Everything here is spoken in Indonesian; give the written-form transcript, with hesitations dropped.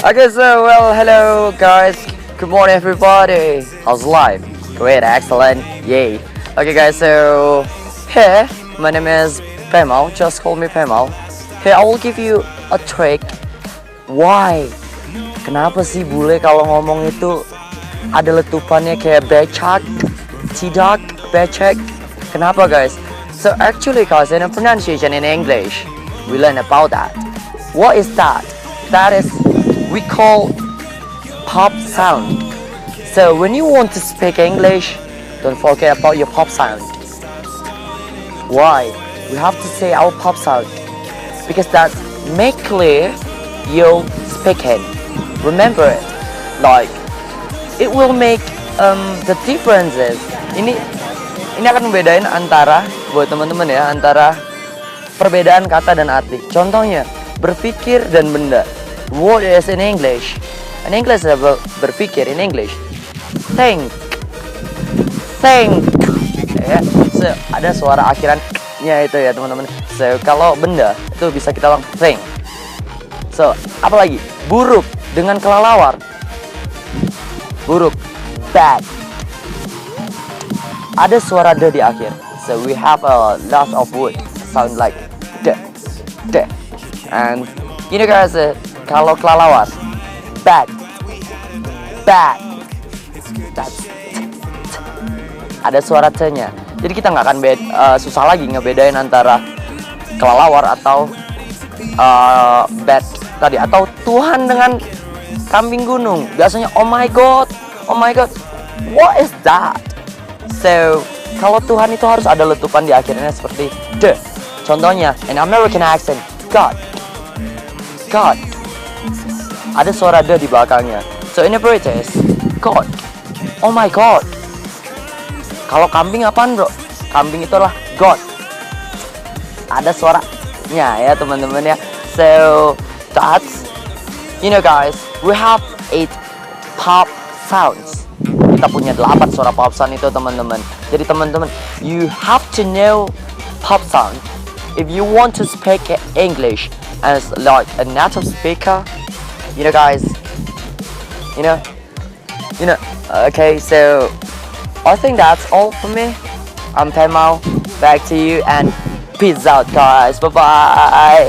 Okay, so hello guys. Good morning, everybody. How's life? Great, excellent, yay. Okay, guys, so here, my name is Pemal. Just call me Pemal. Here, I will give you a trick. Why? Kenapa sih bule kalau ngomong itu ada letupannya kayak becak, tidak, becek? Kenapa, guys? So actually, guys, in a pronunciation in English, we learn about that. What is that? That is we call pop sound. So when you want to speak English, don't forget about your pop sound. Why? We have to say our pop sound because that make clear your speaking. Remember it, like it will make the differences. Ini akan membedain antara buat teman-teman ya, antara perbedaan kata dan arti. Contohnya berpikir dan benda. What is in English? In English berpikir, in English think. Ya, so, ada suara akhirannya itu ya teman-teman. So kalau benda itu bisa kita bilang think. So apalagi buruk dengan kelelawar. Buruk, bad. Ada suara d di akhir. So we have a lot of words sound like d. And you know guys, kalau kelelawar, bad. That's ada suara t-nya. Jadi kita nggak akan susah lagi ngebedain antara kelelawar atau bad tadi, atau Tuhan dengan kambing gunung. Biasanya oh my god, what is that? So kalau Tuhan itu harus ada letupan di akhirnya seperti d. Contohnya in American accent, God. Ada suara d di belakangnya. So in the British, God. Oh my god. Kalau kambing apaan bro? Kambing itu adalah God. Ada suaranya ya teman-teman ya. So that's, you know guys, we have 8 pop sounds. Kita punya 8 suara pop sound itu teman-teman. Jadi teman-teman, you have to know pop sound if you want to speak English as like a native speaker. You know guys, you know. Okay, so I think that's all for me. I'm Pemal. Back to you and peace out, guys. Bye bye.